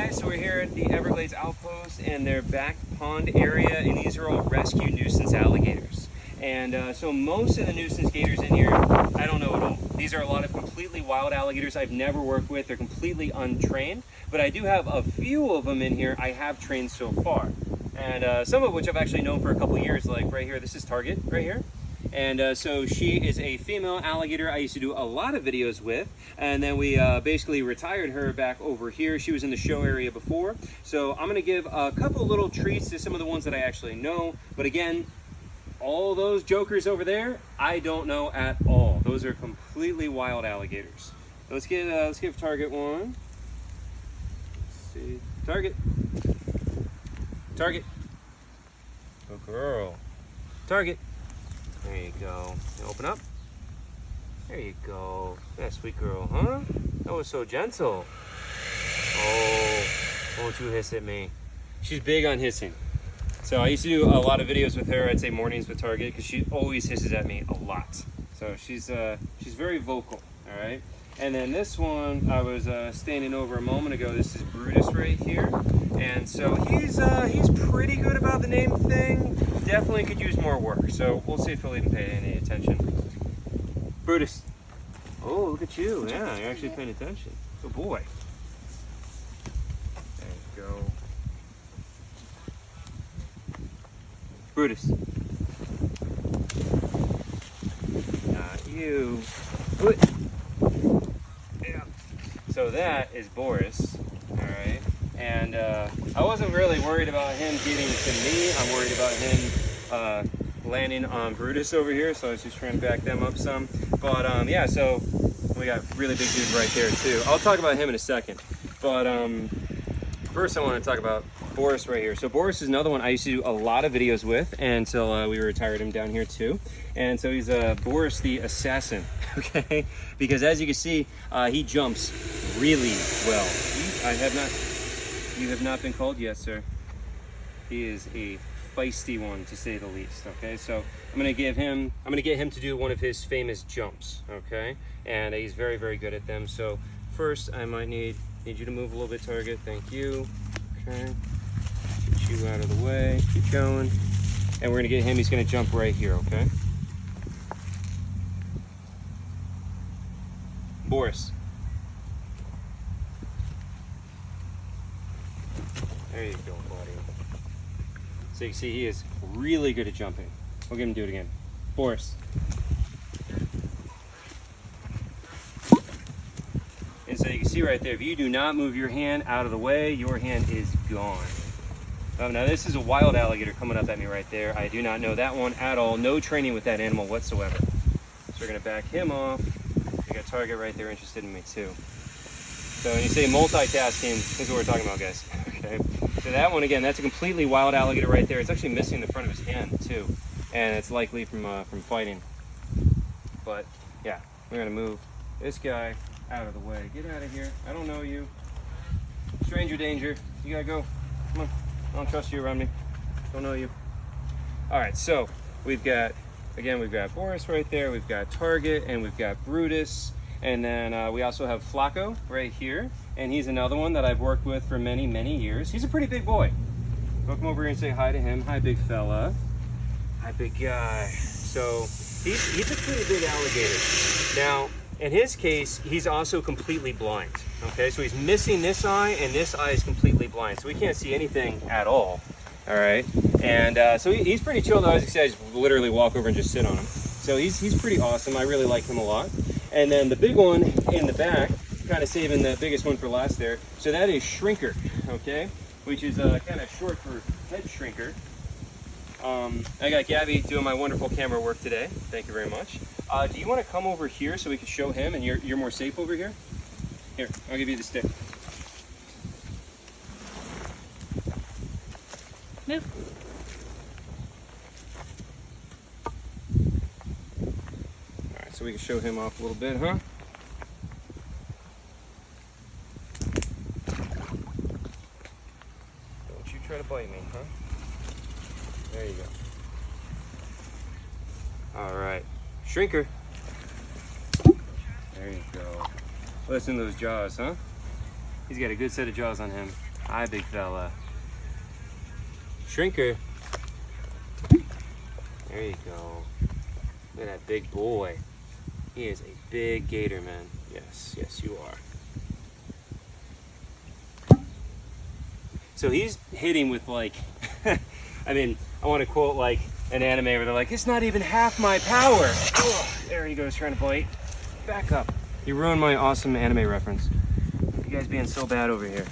guys, so we're here at the Everglades Outpost and their back pond area, and these are all rescue nuisance alligators. And so most of the nuisance gators in here, I don't know at all. These are a lot of completely wild alligators I've never worked with. They're completely untrained, but I do have a few of them in here I have trained so far. And some of which I've actually known for a couple years, like right here, this is Target right here. And so she is a female alligator I used to do a lot of videos with, and then we basically retired her back over here. She was in the show area before, so I'm gonna give a couple little treats to some of the ones that I actually know, but again, all those jokers over there, I don't know at all. Those are completely wild alligators. Let's give Target one. Let's see, Target, Target, good girl, Target. There you go. Open up. There you go. Yeah, sweet girl, huh? That was so gentle. Oh, won't you hiss at me? She's big on hissing. So I used to do a lot of videos with her. I'd say mornings with Target because she always hisses at me a lot. So she's very vocal. All right. And then this one, I was standing over a moment ago. This is Brutus right here. And so he's pretty good about the name thing. Definitely could use more work. So we'll see if he'll even pay any attention. Brutus. Oh, look at you. Yeah, you're actually paying attention. Good boy. There you go. Brutus. Not you. Good. Yeah. So that is Boris. All right. And I wasn't really worried about him getting to me. I'm worried about him landing on Brutus over here. So I was just trying to back them up some. But yeah, so we got really big dudes right there too. I'll talk about him in a second. But first I want to talk about Boris right here. So Boris is another one I used to do a lot of videos with until we retired him down here too. And so he's Boris the Assassin, okay? Because as you can see, he jumps really well. You have not been called yet, sir. He is a feisty one, to say the least, okay? So I'm gonna get him to do one of his famous jumps, okay? And he's very, very good at them. So first, I might need you to move a little bit, Target. Thank you. Okay. Get you out of the way. Keep going. And we're gonna get him. He's gonna jump right here, okay? Boris. There you go, buddy. So you can see he is really good at jumping. We'll get him to do it again. Boris. And so you can see right there, if you do not move your hand out of the way, your hand is gone. Now this is a wild alligator coming up at me right there. I do not know that one at all. No training with that animal whatsoever. So we're gonna back him off. We got Target right there interested in me too. So when you say multitasking, this is what we're talking about, guys. Okay. So that one, again, that's a completely wild alligator right there. It's actually missing the front of his hand too. And it's likely from fighting. But yeah, we're gonna move this guy out of the way. Get out of here. I don't know you. Stranger danger. You gotta go. Come on. I don't trust you around me. Don't know you. All right, so we've got Boris right there. We've got Target, and we've got Brutus. And then we also have Flaco right here. And he's another one that I've worked with for many, many years. He's a pretty big boy. Welcome over here and say hi to him. Hi, big fella. Hi, big guy. So he's a pretty big alligator. Now, in his case, he's also completely blind. Okay, so he's missing this eye, and this eye is completely blind. So he can't see anything at all. All right, and so he's pretty chill though. As you said, I just literally walk over and just sit on him. So he's pretty awesome. I really like him a lot. And then the big one in the back, kind of saving the biggest one for last there. So that is Shrinker, okay, which is kind of short for head shrinker. I got Gabby doing my wonderful camera work today. Thank you very much. Do you want to come over here so we can show him, and you're more safe over here? Here, I'll give you the stick. Move. All right, so we can show him off a little bit, huh? Don't you try to bite me, huh? There you go. All right, Shrinker. There you go. Listen to those jaws, huh? He's got a good set of jaws on him. Hi, big fella. Shrinker. There you go. Look at that big boy. He is a big gator, man. Yes, yes, you are. So he's hitting with like, I mean, I want to quote like an anime where they're like, it's not even half my power. Oh, there he goes trying to bite. Back up. You ruined my awesome anime reference. You guys being so bad over here.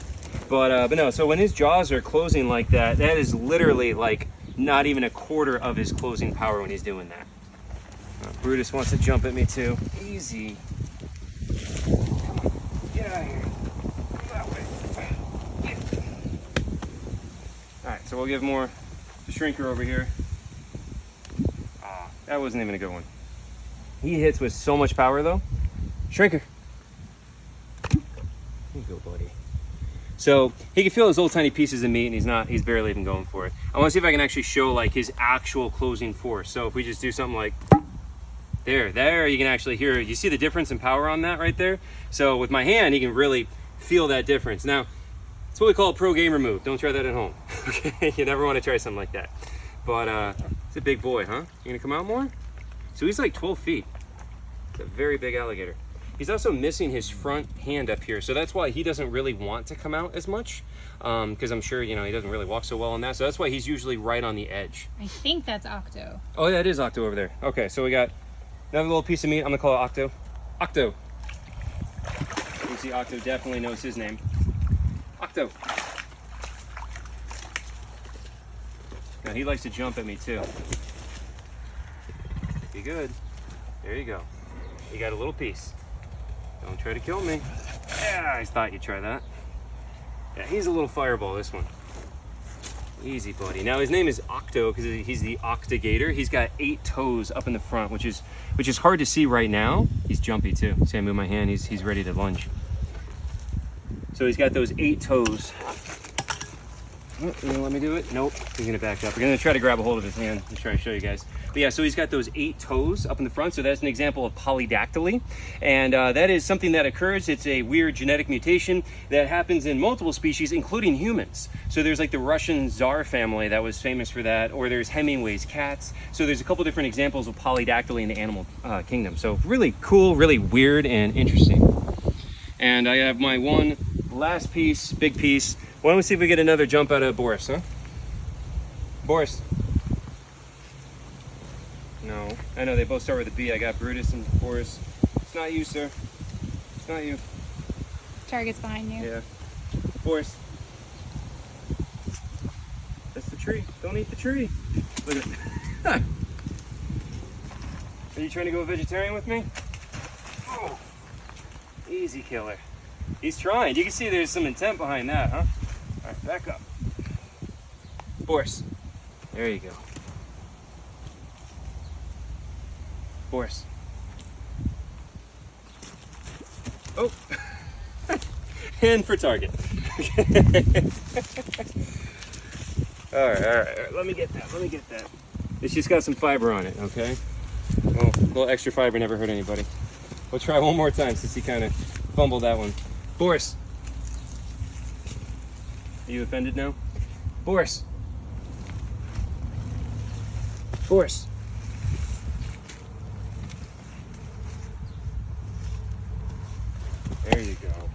But no, so when his jaws are closing like that, that is literally like not even a quarter of his closing power when he's doing that. Brutus wants to jump at me too. Easy. Come on. Get out of here. That way. Yeah. All right, so we'll give more to Shrinker over here. Ah, that wasn't even a good one. He hits with so much power though. Shrinker. There you go, buddy. So he can feel those little tiny pieces of meat and he's barely even going for it. I want to see if I can actually show like his actual closing force. So if we just do something like there, you can actually hear, you see the difference in power on that right there? So with my hand, he can really feel that difference. Now, it's what we call a pro gamer move. Don't try that at home, okay? You never want to try something like that. But it's a big boy, huh? You gonna come out more? So he's like 12 feet. It's a very big alligator. He's also missing his front hand up here. So that's why he doesn't really want to come out as much. Because I'm sure, you know, he doesn't really walk so well on that. So that's why he's usually right on the edge. I think that's Octo. Oh, yeah, it is Octo over there. Okay, so we got another little piece of meat. I'm gonna call it Octo. Octo. You see, Octo definitely knows his name. Octo. Now he likes to jump at me too. Be good. There you go. You got a little piece. Don't try to kill me. Yeah, I thought you'd try that. Yeah, he's a little fireball, this one. Easy, buddy. Now his name is Octo because he's the Octigator. He's got 8 toes up in the front, which is hard to see right now. He's jumpy too. See, I move my hand. He's ready to lunge. So he's got those 8 toes. Oh, you gonna let me do it? Nope. He's gonna back up. We're gonna try to grab a hold of his hand. I'm trying to show you guys. But yeah, so he's got those 8 toes up in the front. So that's an example of polydactyly. And that is something that occurs. It's a weird genetic mutation that happens in multiple species, including humans. So there's like the Russian Tsar family that was famous for that, or there's Hemingway's cats. So there's a couple different examples of polydactyly in the animal kingdom. So really cool, really weird and interesting. And I have my one last piece, big piece. Why don't we see if we get another jump out of Boris, huh? Boris. No, I know they both start with a B. I got Brutus and Boris. It's not you, sir. It's not you. Target's behind you. Yeah. Boris. That's the tree. Don't eat the tree. Look at it. Are you trying to go vegetarian with me? Oh. Easy killer. He's trying. You can see there's some intent behind that, huh? All right, back up. Boris. There you go. Boris. Oh. And for target. all right. Let me get that. It's just got some fiber on it, okay? Well, a little extra fiber never hurt anybody. We'll try one more time since he kind of fumbled that one. Boris. Are you offended now? Boris. Boris. There you go.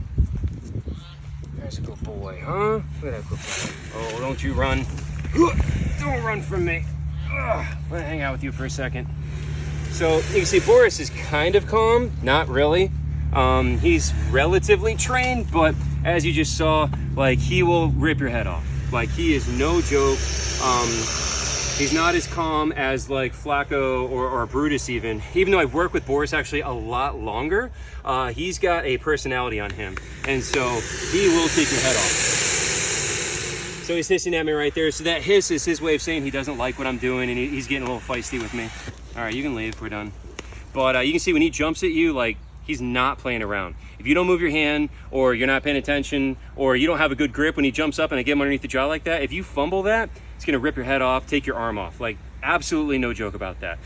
There's a good boy, huh? Look at that good boy. Oh, don't you run. Don't run from me. I'm gonna hang out with you for a second. So you can see Boris is kind of calm, not really. He's relatively trained, but as you just saw, like he will rip your head off. Like he is no joke. He's not as calm as like Flaco or Brutus even though I've worked with Boris actually a lot longer, he's got a personality on him. And so he will take your head off. So he's hissing at me right there. So that hiss is his way of saying he doesn't like what I'm doing and he's getting a little feisty with me. All right, you can leave, we're done. But you can see when he jumps at you, like he's not playing around. If you don't move your hand or you're not paying attention or you don't have a good grip when he jumps up and I get him underneath the jaw like that, if you fumble that, it's gonna rip your head off, take your arm off. Like absolutely no joke about that.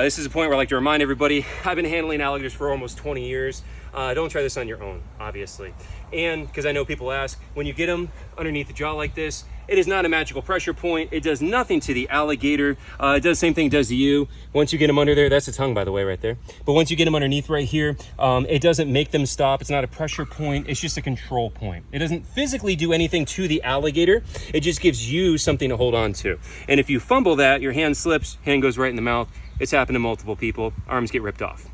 This is a point where I like to remind everybody, I've been handling alligators for almost 20 years. Don't try this on your own, obviously. And because I know people ask, when you get them underneath the jaw like this, it is not a magical pressure point. It does nothing to the alligator. It does the same thing it does to you. Once you get them under there, that's the tongue, by the way, right there. But once you get them underneath right here, it doesn't make them stop. It's not a pressure point. It's just a control point. It doesn't physically do anything to the alligator. It just gives you something to hold on to. And if you fumble that, your hand slips, hand goes right in the mouth. It's happened to multiple people. Arms get ripped off.